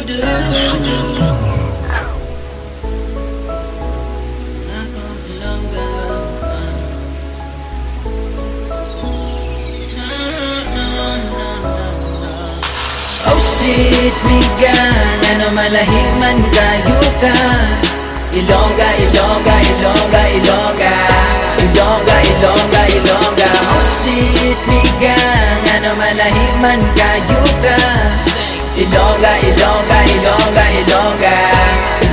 Oh shit, migan, ano malahiman kayo ka. Ilongga, Ilongga, Ilongga, Ilongga, Ilongga, Ilongga, Ilongga. Oh shit, migan, ano malahiman kayo ka. Ilongga, Ilongga, Ilongga, Ilongga,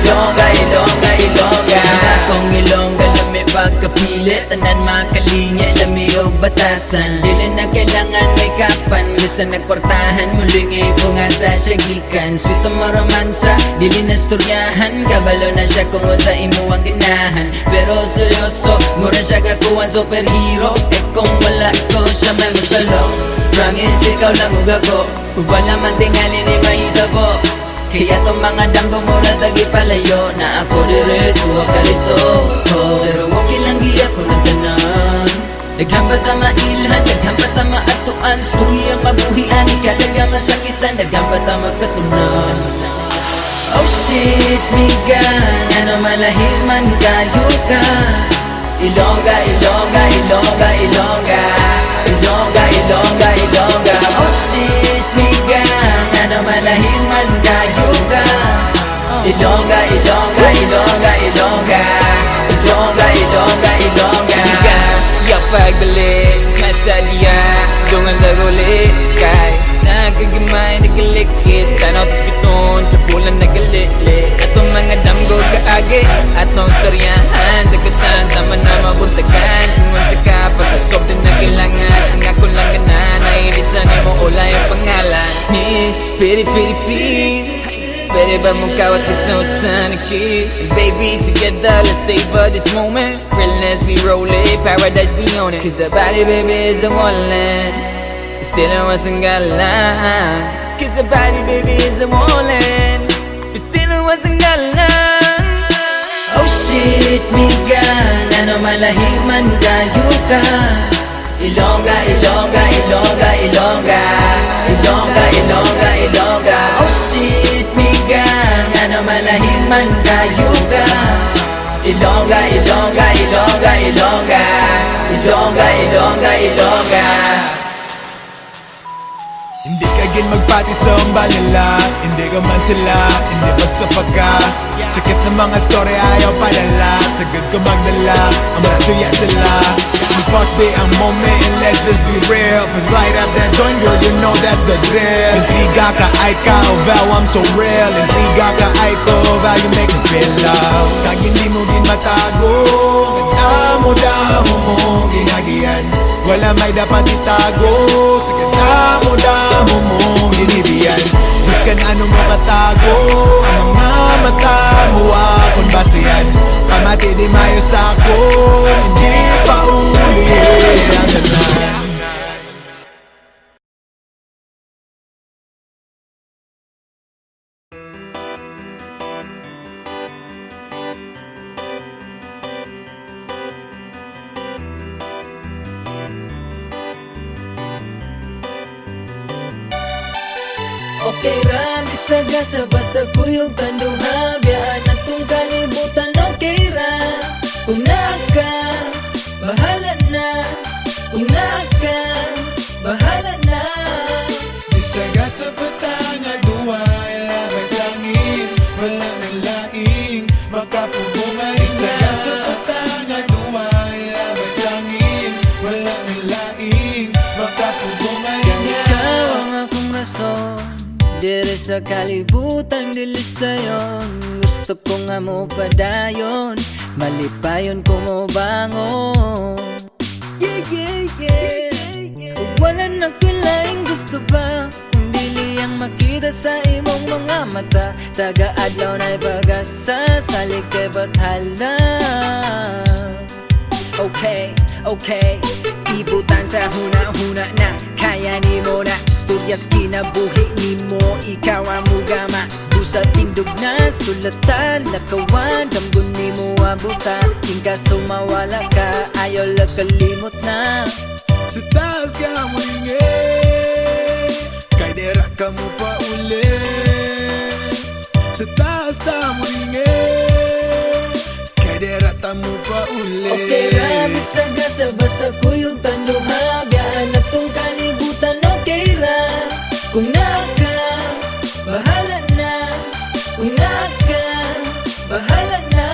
Ilongga, Ilongga, Ilongga. Akong Ilongga lami pagkapilit, tanan makalingi lami og batasan. Dili na kailangan may kapan, bisa nagkortahan muling ibunga sa syagikan. Sweet mo romansa, dili na storyahan, kabalo na siya kung sa imo ang ginahan. Pero seryoso, mura siya kakuhan superhero. Kung wala ko siya malusalo, promise ikaw lang ugago. Wala man tingali ni mahita po, kaya tong mga damgo mura tagi palayo. Na ako direto ka dito, pero okay lang giya ko na tanan. Naghambat ang mailhan, naghambat ang maatuan, storya mabuhian, ikadaga masakitan, naghambat ang magkatunan. Oh shit, migan, ano malahiman kayo ka. Ilongga, Ilongga, Ilongga, Ilongga, Ilongga, Ilongga, Ilongga. Oh shit, migan, ano malahiman kayo ka. Ilongga, Ilongga, Ilongga, Ilongga, Ilongga, Ilongga, Ilongga. Ya pagbalik sa masadya, dungan nagulit kay nagagimay nagalikit, tanaw tas piton sa pulan nagalilit. Atong mga damgo kaagi, atong storyahan, dagatan tama na mabuntagan. Tungon sa kapag-usob din na kailangan, ang ako lang ganan, nailisan mo ula yung pangalan. Miss, pretty pretty please, pwede ba mong kawat isang usan kiss? Baby, together, let's savor this moment. Realness, we roll it, paradise, we own it. Cause the body, baby, is the wallet. Still I wasn't galang. Cause the body, baby, is the wallet. Still I wasn't galang. Oh shit, migan, ano malahiman kayo ka. Ilongga, Ilongga, Ilongga, Ilongga, Ilongga, Ilongga, Ilongga. Oh shit, migan, ano malahiman kayo ka. Ilongga, Ilongga, Ilongga, Ilongga, Ilongga, Ilongga, Ilongga. Hindi ka gin magpati sa umbalila, hindi ka man sila, hindi magsapa ka. Sakit ng mga story ayaw padala, sagad ko magdala, ang matuya sila. Must be a moment and let's just be real. Cause right up that joint girl, you know that's the drill. Intriga ka ay ka, oh vow I'm so real. Intriga ka ay ko, vow you make me feel love. Kag hindi mo din matago, damo mo ginagian. Wala may dapat itago, sige damo mo ginibiyan. Biskan ano mo katago, ang mga mata mo akong basihan. Pamati di mayo sa ako, hindi pa uli ang ganan. Okay ra, bisagasa basta kuyog tanduha. Biyaan atong kalibutan, okay ra. Kung naka, bahala na. Kung naka, bahala na. Bisagasa patanga duhay, labay sangin, wala nang laing, makapubungan na. Bisagasa patanga duhay, labay sangin, wala nang laing, makapubungan na. Ikaw ang akong rason, diri sa kalibutan, dili sayon. Gusto ko nga mo padayon, malipayon ko mo bangon. Yeah, yeah, yeah. Kung wala na kilaing gusto ba, kung dili ang makita sa imong mga mata. Taga-adlaw na'y pag-asa, salig kay bathala. Okay, okay, ibutan sa huna-huna na, kaya ni mo na. Tulyas kinabuhi ni mo, ikaw ang mugama. Busa tindog na, sulatan, lakawan, damgon ni mo abuta. Tingka sumawala ka, ayaw lakalimot na. Sa taas ka mulingi, kay dera ka mo pa uli. Sa taas ta muringin Kay derata mo pa uli Okay ra, bisag sa basta kuyog tanduha Gaan na tong kalibutan, okay ra. Kung naka, bahala na. Kung naka, bahala na.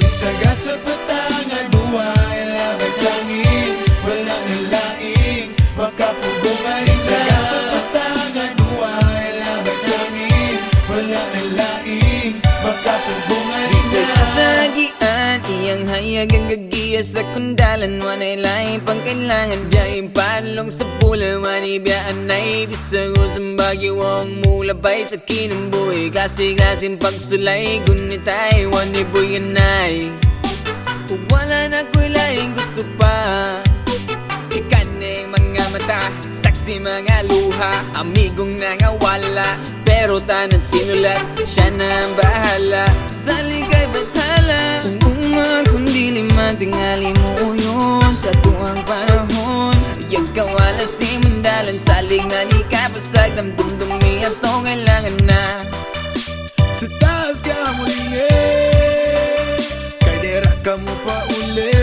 Bisaga sa patangan buhay labay sangin Wala nalaing makapugong Bisaga sa patangan buhay labay sangin Wala nalaing makapugong Kasagian, iyang hayag ang gagiya sa kundalan Wanay laing pangkailangan, biyayang palong sa pula Wani biyaan na ibisago sa bagyo ang mulabay sa kinambuhi Klase-klaseng pagsulay, gunitay, wani buyanay Kung wala na ko'y laing gusto pa Ikaning mga mata, saksi mga luha Amigong nangawala, pero tanan sinulat Siya na ang bahala, sa ligay bathala Kung kundi lima tingali mo yun Sa tuwang panahon, iyag kawala si mandalan Salig na di kapasag, damdumdumi at to kailangan na Sa taas ka muringin Kay dera ka mo pa uli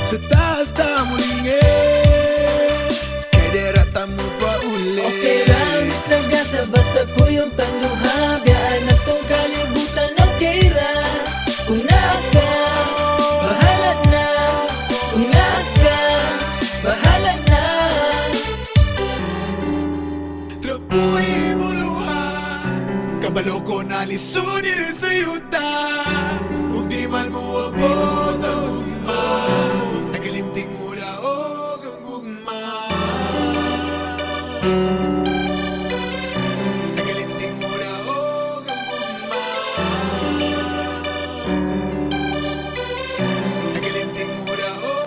Sa taas ta muringin Kay dera ta mo pa uli Okay ra, bisag sa basta kuyog tanduha Gaan na tong kalibutan, okay ra. Kung naka, bahala na. Kung naka, bahala na. Trapuhi mo luha Kabalo ko na lisuni rin sa yuta Kung di man mo abot ang gugma Nagalimting mo daog ang gugma Nagalimting mo daog ang gugma Nagalimting mo daog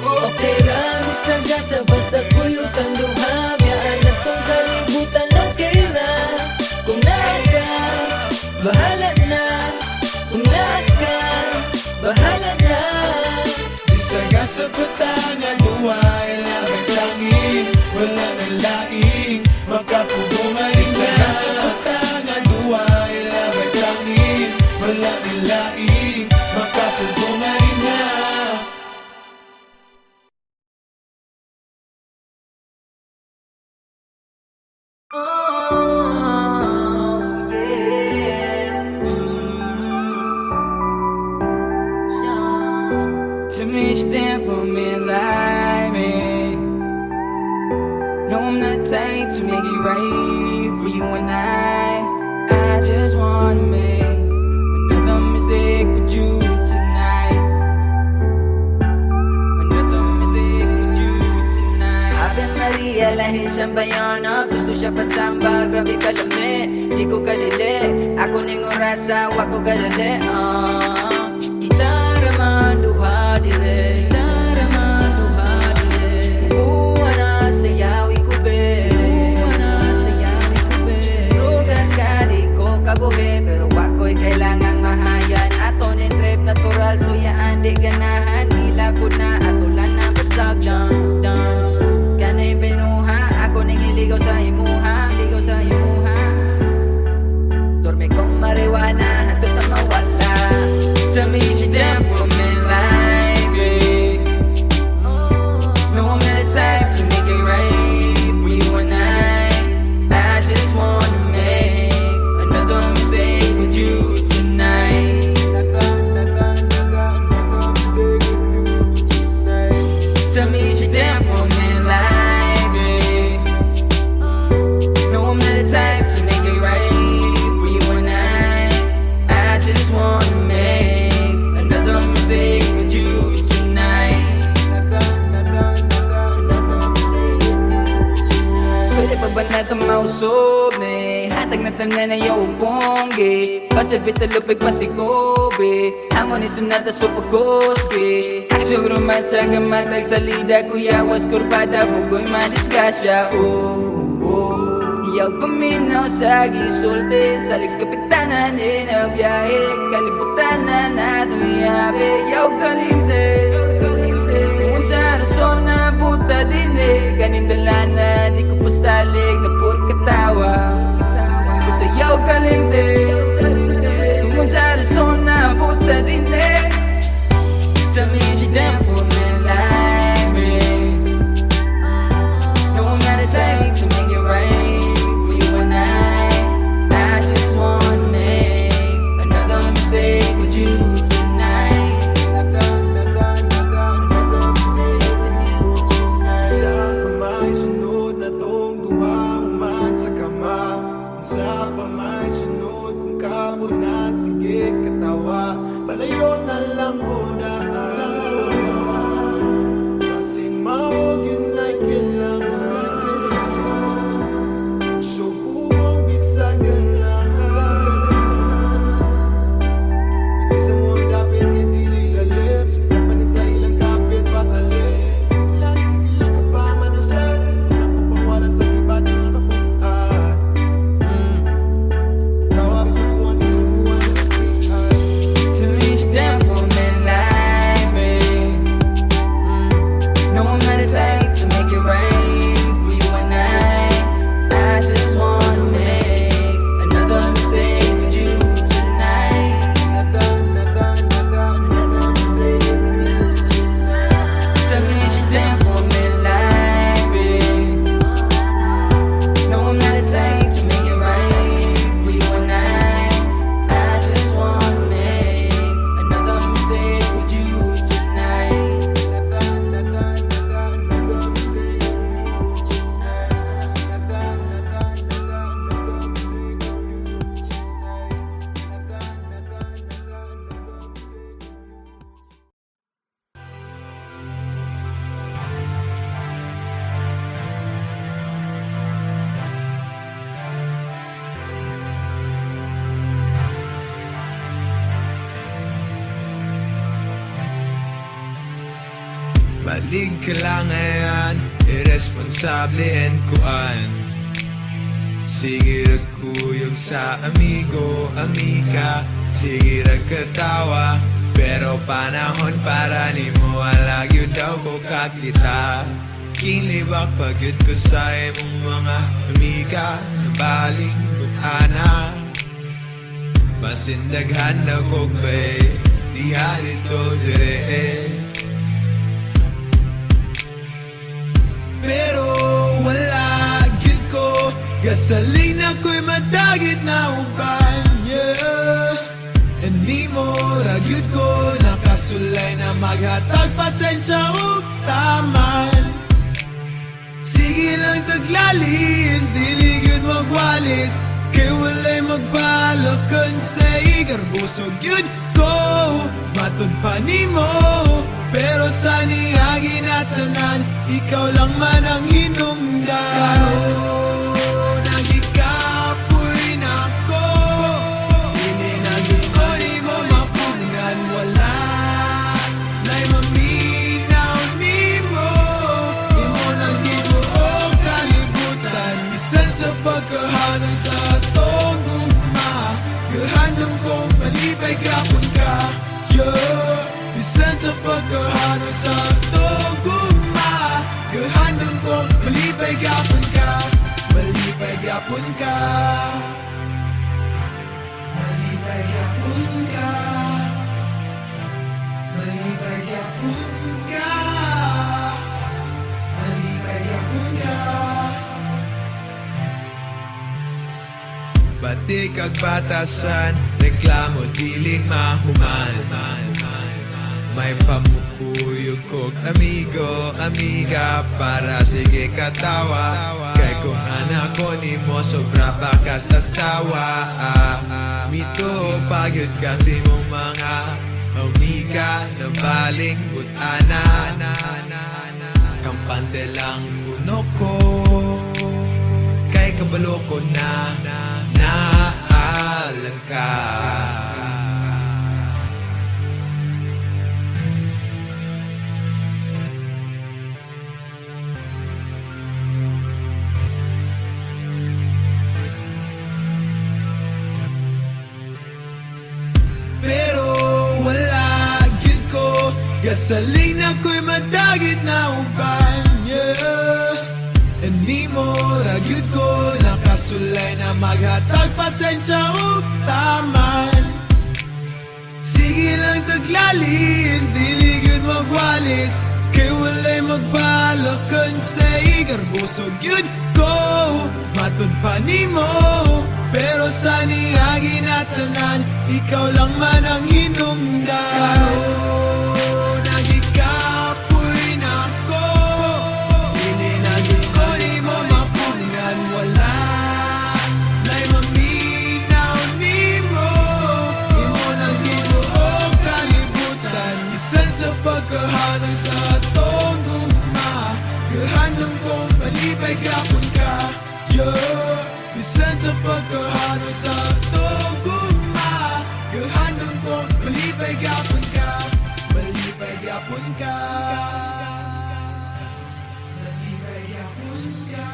Okay ra, bisag sa basta kuyog tanduha Gaan na tong kalibutan, okay ra. Kung naka, bahala na. Kung naka, bahala na. Bisaga sa patangan buhay labay sangin Wala nang laing makapugong Bisaga sa patangan buhay labay sangin Wala nang laing makapugong To me, you stand for me like me. No, I'm not type to make it right for you and I just wanna make another mistake with you tonight. Another mistake with you tonight. Ave Maria, lahir siyang bayana. Gusto siya pasamba, grabe kalami. Di ko kadili, ako ning orasa, wag ko kadali. Gitara man duha dili, gitara man duha dili. Buwan na sayawi ko be, buwan na sayawi ko be. Rugas ka di ko kabuhi, pero wako'y kailangang mahayan. Ato ning trip natural, so yaan di ganahan. Ilapod na atulan na basag dang dang. Kanay binuha, ako ning iligaw sa imuha, iligaw sa imuha. Dorme kong mariwana, hantod ang mawala. Tell me you down for me like me. No, I'm not the type to make it right for you and I just wanna make another mistake with you tonight. Tell me you down for me like me. No, I'm not the type to make it right for you and I just wanna make another mistake with you tonight. Pwede pa ba natin mausog ni hatag na tanan na yung bongge pasabit na lupig pasikobe amon isunata sa pagkoske aksyon romance sa gamatag salida kuya was kurbada bugoy madiskasya iyaw paminaw sa gisulde Salix kapitanan na biyahe Kalibutan na naduyabe Iyaw kalinde Kung sa rason na puta din Kanindala na di ko pasalig na pul katawa Busa Balig ka lang ngayon, irresponsable and kuan. Sige ragkuyog sa amigo, amiga. Sige ragkatawa, pero panahon para ni mo alag yun daw ko kakita. Kinlibak pagyud ko sa imong mga amiga na baling butana. Basin daghan na ko bay, di halito dire. Pero wala gyud ko gasolina ko'y madagit na uban, yeah. And di mo ragyud ko nakasulay na maghatag pasensya o taman. Sige lang taglalis, dili gyud magwalis, kay walay magbalakon sa igarbusog yun ko. Matud pa ni mo, pero sa niyagi na tanan, ikaw lang man ang hinungdan. Nagikapoy na ko, dili na yun ko di mo mapunan. Wala na'y maminaw ni mo, di mo nang di mo o kalibutan. Bisan sa pagkahanan sa atong guma, gahanam kong malibay kapon ka, yeah. Bisan sa pagkahanan sa atong guma, gahanam kong malibay kapon ka, malibay kapon ka, malibay kapon ka, malibay kapon ka, malibay kapon ka. Batik kag batasan, reklamo diling mahuman. May pamukuyog kog amigo, amiga, para sige katawa. Kay kung anak ko ni mo sobra bakas asawa. Mito pagyud kasi mong mga amiga na baling butana. Kampante lang kuno ko, kay kabalo ko na naalang ka. Pero wala gyud ko gasolina ko'y madagit na uban, yeah. And di mo ragyud ko nakasulay na maghatag pasensya o taman. Sige lang taglalis, dili gyud magwalis, kay walay magbalakon sa igarbusog yun ko. Matud pa ni mo, pero sa niyagi na tanan, ikaw lang man ang hinungdan. Nagikapoy na ko, dili na yun ko di mo mapunan. Wala na'y maminaw ni mo, di mo nang di mo o kalibutan. Bisan sa pagkahanang sa atong guma, gahanam kong malibay kapon ka, yeah. Bisan sa pagkahanang sa atong guma, gahanam kong malibay kapon ka, malibay kapon ka, malibay kapon ka,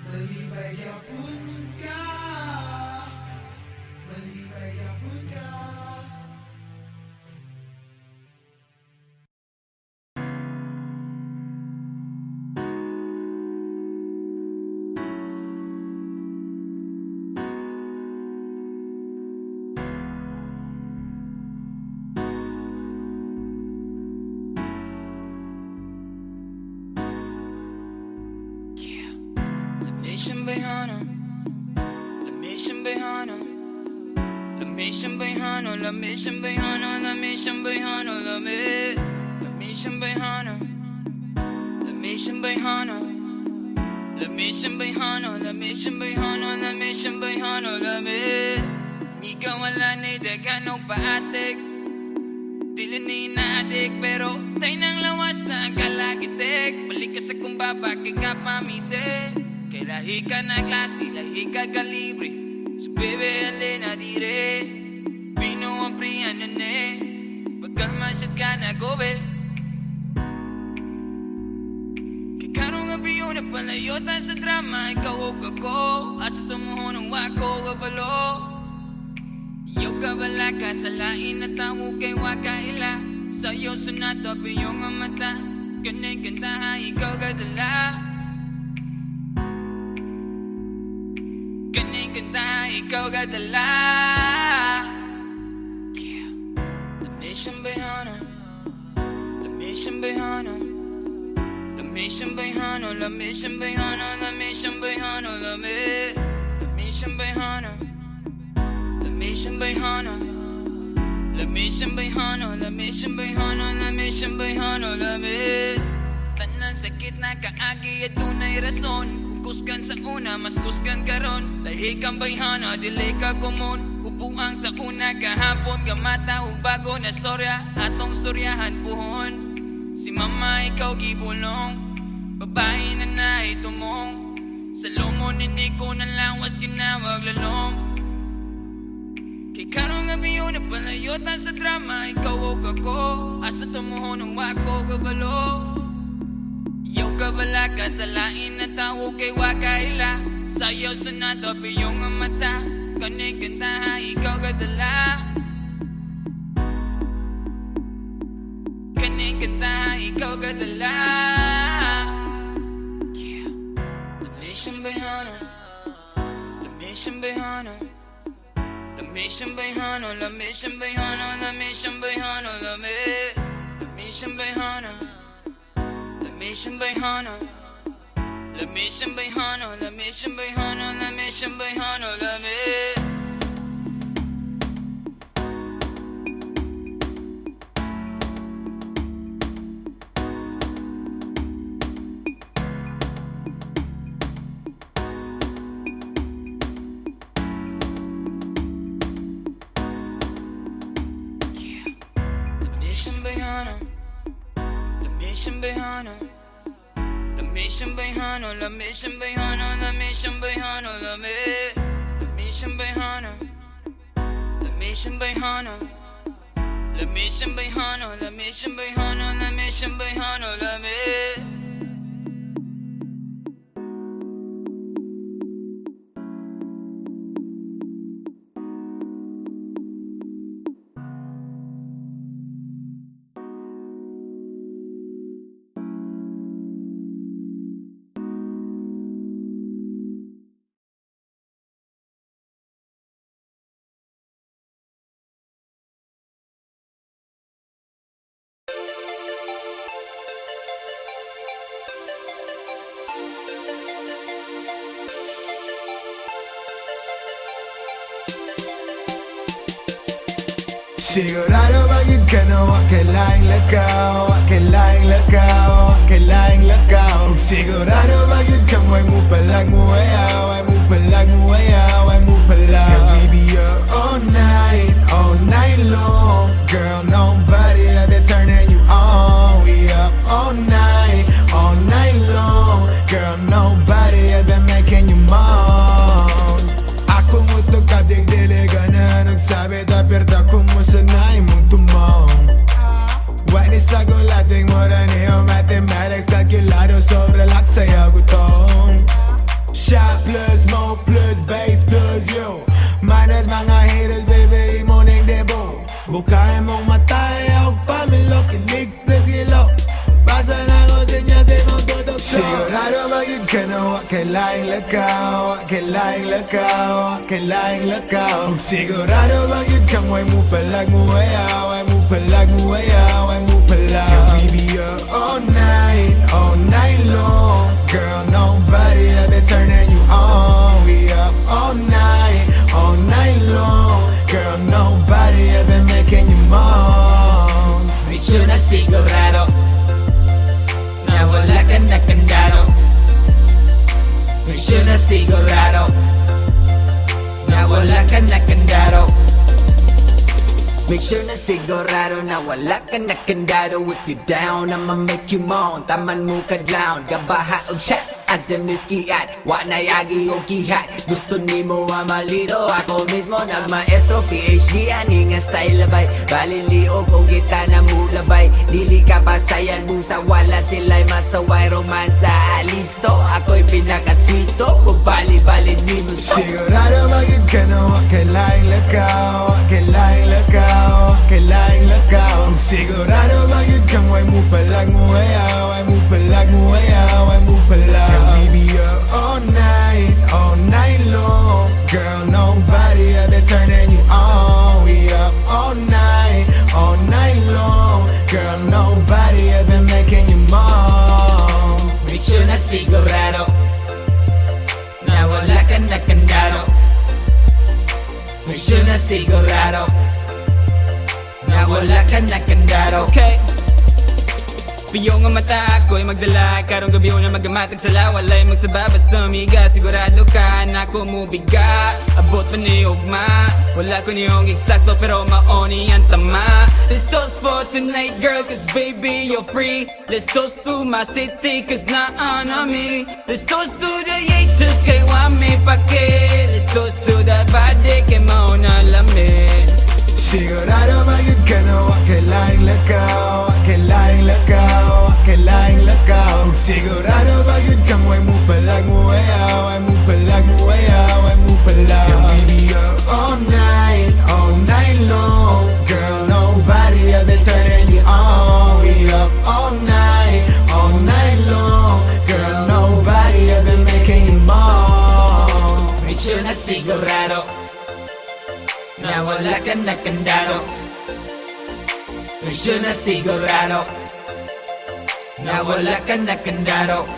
malibay kapon ka, malibay kapon ka. Lamisyan bayhano, lamisyan bayhano, lamisyan bayhano, lamisyan bayhano, lamisyan bayhano, lamisyan bayhano, lamisyan bayhano, lamisyan bayhano, lamisyan bayhano, lamisyan bayhano, Ikaw wala na'y dagan o paatik, dili ni naadik, pero tay nang lawas sa kalagitik. Balik ka sa kumbaba kay kapamite, kay lahi ka na klase, lahi ka kalibre. So baby, alin na dire, Pino ang priyan na ne, pagkalma siya't ka na gobe. palayo tayo sa drama, ikaw o ako. Asa tumuho ng wako kabalo. Iyo ka bala ka sa lain na tawo kay wakaila. Sa'yo sunato piyong ang mata. Ganay ganda ikaw kadala. Ganay ganda ikaw kadala. Lamisang bayhano, lamisang bayhano, lamisang bayhano, lamisang bayhano, lamisang bayhano, lamisang bayhano, lamisang bayhano, lamisang bayhano, lamisang bayhano, lamisang bayhano, tanang sakit na kaagi at tunay rason. Kusgan sa una, mas kusgan karon. Lahi kang bayhana, dili ka kumon. Upuang sa una, kahapon gamata ug bago na storya. Atong storyahan puhon. Si mama ikaw gibulong, babae na naitumong. Sa lumon ni ko na lawas ginawag lalong. Kay karong gabi yun na palayo ta sa drama, ikaw o ako. Asa tumuho ng wako kabalo. Yaw ka bala ka sa lain na tawo kay wakaila. Sa'yo sunato piyong ang mata. Kanay ganda ikaw kadala. Kanay ganda ikaw kadala. Lamisang bayhano, lamisang bayhano, lamisang bayhano, lamisang bayhano, lamisang bayhano, lamisang bayhano, lamisang bayhano, lamisang bayhano, lamisang bayhano, lamisang bayhano, lamisang bayhano, lamisang bayhano, lamisang bayhano, lamisang bayhano, lamisang bayhano, lamisang bayhano, lamisang bayhano, lamisang bayhano, lamisang bayhano, lamisang bayhano, Sigurado bagay ka na wag kailangang lakaw, wag kailangang lakaw, wag kailangang lakaw. Ug sigurado bagay ka way mo palag mo ayaw, way mo palag mo ayaw, way mo palag. Yeah, we be up all night long. Girl, nobody out there turning you on. We up all night long. Girl, nobody out there making you moan. Ako mutlog ka digdili ka na nagsabi tapirta kumusta na imong tumong. Why ni sa gulating mo na niyo mathematics calculado so relax sa'yo gutong. Shot plus, mo plus, bass plus, yo minus mga haters baby imo ning debo. Bukain mong matay o pamilok inig plus ilo. Basa na ko sinya sa imong tutok so sigurado magig ka na wag kailangang lakaw, wag kailangang lakaw, wag kailangang lakaw. Ug sigurado magig kang way mo palag mo ayaw, way mo palag mo ayaw, way mo palag. Yeah, we be up all night long. Girl, nobody out there turning you on. We up all night long. Girl, nobody out there making you moan. Medyo na sigurado na wala ka na kandado. Medyo na sigurado na wala ka na kandado. Make sure na sigurado na wala ka na kandado. If you down, I'ma make you moan. Taman mo kadlaon, gabaha og shot at demiskiat, wa na yagi o kihat. Gusto ni mo amalito, ako mismo nagmaestro PhD ani nga style labay. Baliliog kung kita na mulabay, dili Pili ka basayan busa, wala sila'y masaway romansa. Listo, ako'y pinaka-sweeto, kung bali-bali di mo Sigurado maging ka na wag kailangang lakaw, kailangang lakaw, kailangang lakaw. Kung sigurado maging kang way mo palag mo ayaw, way mo palag mo ayaw, way mo palag. And we be up all night long. Girl, nobody other turning you on. We up all night long. Girl, nobody other making you moan. Misyo na sigurado na wala ka na kandado. Misyo na sigurado na wala ka na kandado. Okay. Piyo nga mata ako'y magdala, karong gabi na magamatag sala. Walay magsaba basta umiga, sigurado ka na kumubiga. Abot pa ni ugma, wala ko niyong eksakto pero maoni ang tama. Let's toast for tonight girl, cause baby you're free. Let's toast to my city, cause na-on me. Let's toast to the haters, kay wame pake. Let's toast to the body, kay mauna lamin. Sigurado maging ka na wag kailangang lakaw, kailangang lakaw, kailangang lakaw. Kung sigurado maging kang way mo palag mo ayaw, way mo palag mo ayaw, way mo palag. And we be up all night long. Girl, nobody other turning you on. We up all night long. Girl, nobody other making you moan. Misyo na sigurado na wala ka na kandado. Misyo na sigurado na wala ka na kandado.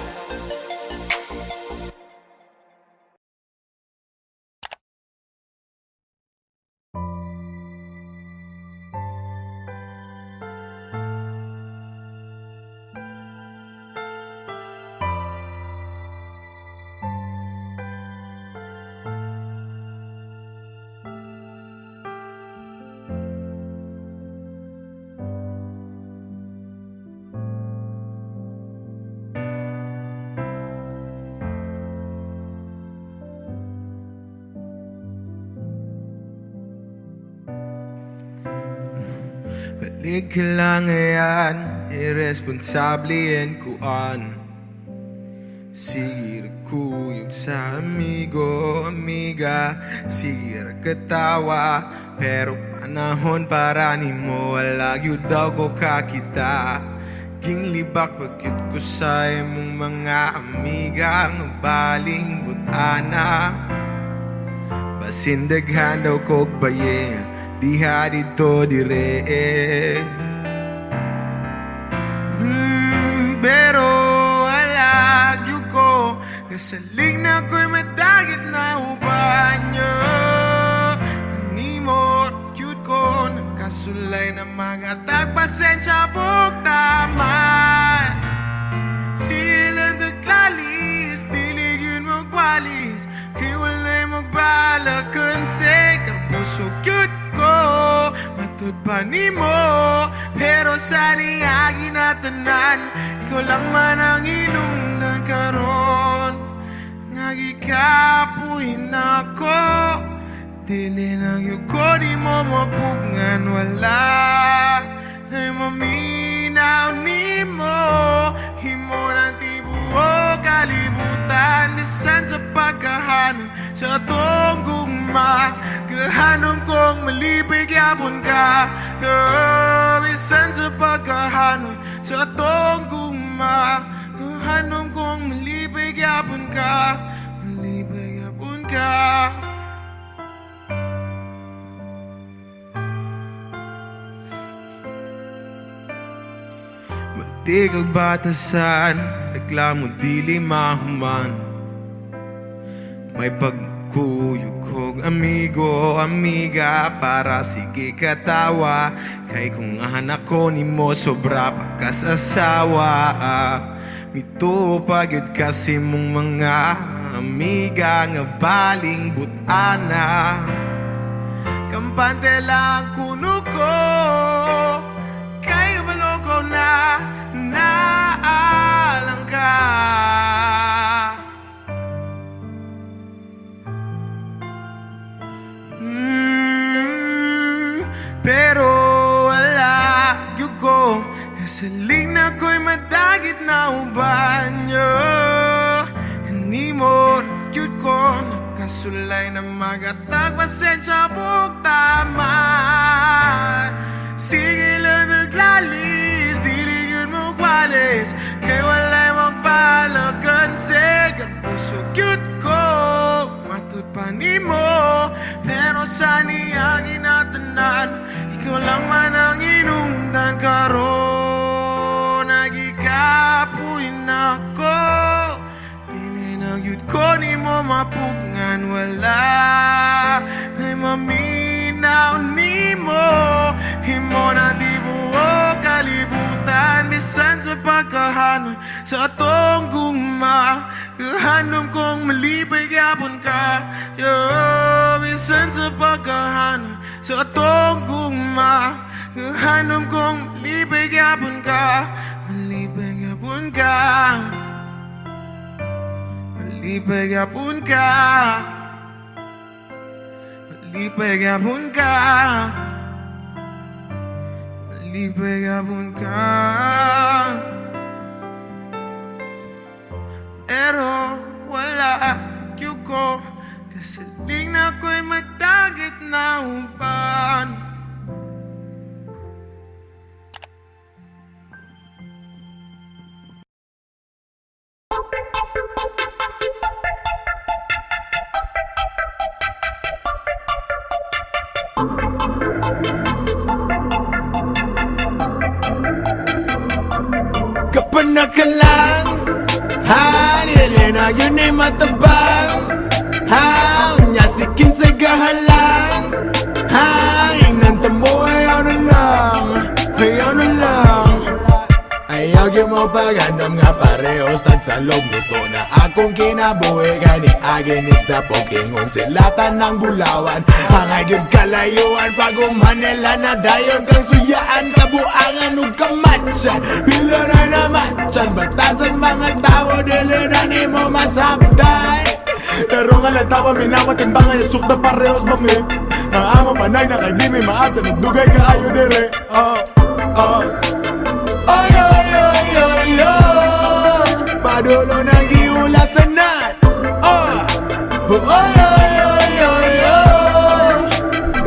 Balik ka lang ngayon, irresponsable yan kuan. Sige kuyog sa amigo, amiga. Sige katawa, pero panahon para ni mo. Wala yun daw ko kakita. Ginglibak pagkit ko sa imong mga amiga. Ang baling butana, basindaghan daw kog baye. Diha dito dire. Pero alag yun ko, kasalig na ko'y matagit na ubanyo. Ani mo, cute ko, nagkasulay na mga tagpasensya pog taman. Silang naglalis, dilig yun mo kwalis. Kaya wala'y magbalak kansay, kapuso cute ko, matud pa ni mo. Pero sa niyagi na tanan, ikaw lang man ang inungdan karon. Ngagi kapuhin ako, dili nang yuko di mo mapugngan. Wala na'y maminaw ni mo, himo ng tibuo kalibutan. Bisan sa pagkahanon sa atong gugma, kahanon kong malibig yapon ka. Bisan sa pagkahanon sa atong gugma, kahanon kong malibig yapon ka, malibig yapon ka. Di kag batasan, reklamo dili mahuman. May pagkuyog kog amigo, amiga, para sige katawa. Kay kung anak ko ni mo sobra pa kasasawa. Mito pagyud kasi mong mga amiga nga baling butana. Kampante lang kuno ko, kay maloko na naalang ka. Pero wala yun ko, Kasaling na ko'y madagit na ubanyo. Hindi mo cute ko nakasulay na magatag pasensya buk tama. Sige lang naglalis, diligid mo kwalis, kay walay magpalagan sigat puso cute ko. Matud pa ni mo, pero sa niya ginatanan, ikaw lang man ang inungdan karon. Nagikapuin ako, dili na gyud ko ni mo mapugngan. Wala na'y maminaw ni mo, himo na di buo kalibutan. Bisan sa pagkahanoy sa atong gugma, kahandom kong malipay gyapon ka. Bisan sa pagkahanoy sa atong gugma, kahandom kong malipay gyapon ka. Malipay gyapon ka, malipay gyapon ka, malipay gyapon ka, malipay gyapon ka. Pero wala cue ko, kasaling na ko'y madagit na upan. Kapanakalang hanilin na yun ay matabang. Nyasikin sa gahalang, hangin tamo ayaw na lang, ayaw na lang. Ayaw yung mo pagandam nga parehos tag sa loob luto na akong kinabuhi. Gani agin isda po kingon silatan ng bulawan. Hangay yung kalayuan pag umanila na dayon kang suyaan, kabuangan ug kamatsan. Pila na namatsan, batasang mga tao dili na ni mo masabday. Pero nga lang tawa minamatimbangan yung sukta parehos ba mi? Ang amo panay na kay di may maata nagdugay ka ayo dire. Ay ay ay ay ay, padulo ng giulasanan. Ay ay ay ay ay,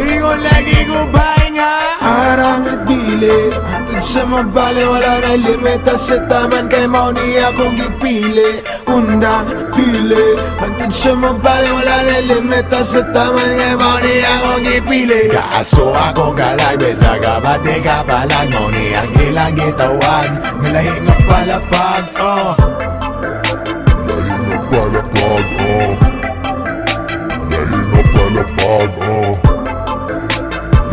ingon lagi gubay nga arang at dili. Hatid sa mabali wala na limita sa taman, kay mao niya akong gipili. Undang pili, hatid sa mabali wala na limita sa taman, kay mao niya akong gipili. Kaaso akong galag, besa ka pati ka palag, mao niya ang ilang gitawan. Ngalahi nga palapag, Lahi nga palapag, Lahi nga palapag,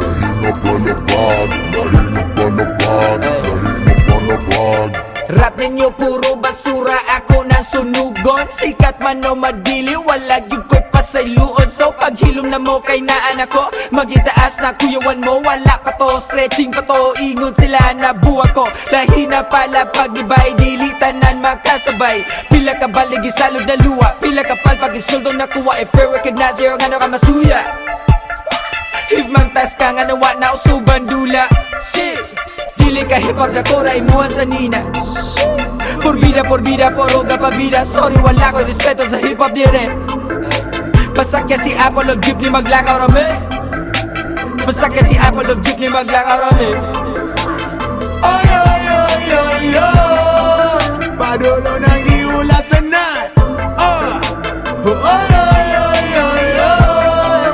Lahi nga palapag, Lahi nga palapag, Lahi nga palapag. Rap ninyo puro basura, ako nang sunugon. Sikat man o madili, wala gyud ko'y pasayloon. So paghilom na mo kay naan ako, magitaas na kuyawan mo. Wala pa to, stretching pa to, ingon sila na buwa ko. Lahi na pala pag-ibay, dili tanan makasabay. Pila ka baligi salod na luwa, pila ka palpag isuldo na kuha. If you recognize your nga ka masuya, higmang tas ka nga nawa na usuban dula. Shit, dili ka hip-hop na kora imuhan sa nina. Por vida, poroga pa vida. Sorry, wala ko respeto sa hip-hop di rin. Basta kaya si Apple of Jeep ni maglakaw rami. Basta kaya si Apple of Jeep ni maglakaw rami. ay ay ay ay ay, padulo ng giulasanan. Ay ay ay ay ay,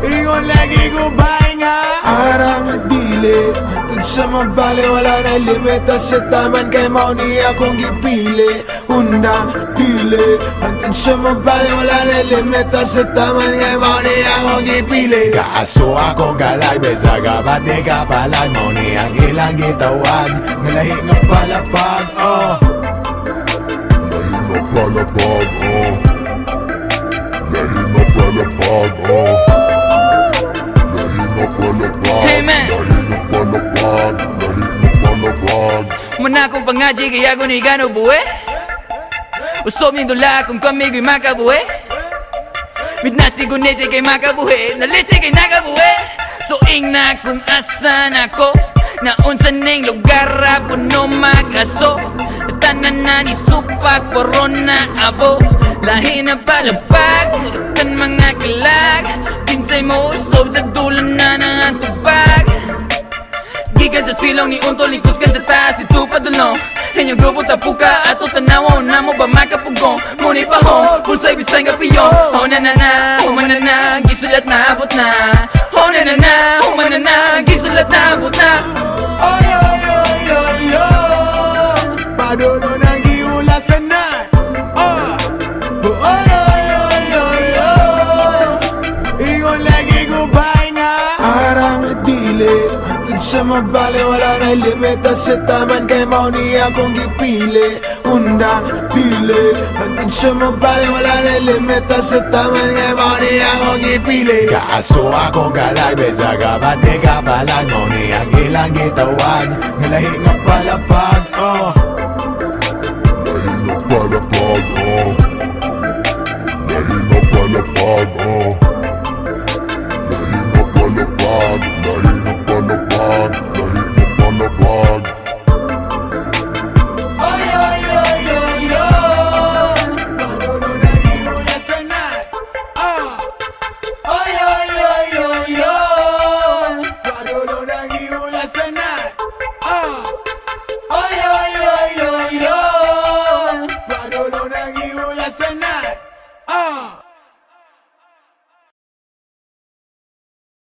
ingon lagi gubay nga arang at dili. Hatid sa mabali wala na limita sa taman, kay mao niya akong gipili. Undang pili, hatid sa mabali wala na limita sa taman, kay mao niya akong gipili. Kaaso akong galag, besa ka pati ka palag, mao niya ang ilang gitawan. Ngalahi nga palapag, Lahi nga palapag, Lahi nga palapag, Lahi nga palapag, Hey, man. Lahi nga palapag, Lahi nga palapag. Muna akong pangaji kaya ko ni gano buwe. Usob ni dula kung kami ko'y makabuhe. Midnasti gunete kay makabuhe, nalite kay nakabuhe. So ing na kung asan ako, Naunsa ning lugar puno mag-aso tanan na ni supak corona abo lahi na palapag urutan mga kalag kinsay mo usog sa dulan na ng tubag gikan sa silaw ni untol likuskan sa taas ito padulong inyong grupo tapuka ato tanaw na mo ba makapugong muni pa ho pulsay bisay nga piyo ho na na na humana na gisulat na abot na ho na na na humana na gisulat na abot na Oy, oy, oy, oy, oy Padulo ng giulasan na Oy, oy, oy, oy, oy Ingon lagi gubay na Arang at dili Hatid sa mabali Wala na limita sa taman Kay mau ni akong gipili Undang pili Hatid sa mabali Wala na limita sa taman Kay mau ni akong gipili Kaaso akong galagbe Sa kabati ka palang Mau ni ang ilang gitawag Ngalahi nga palapag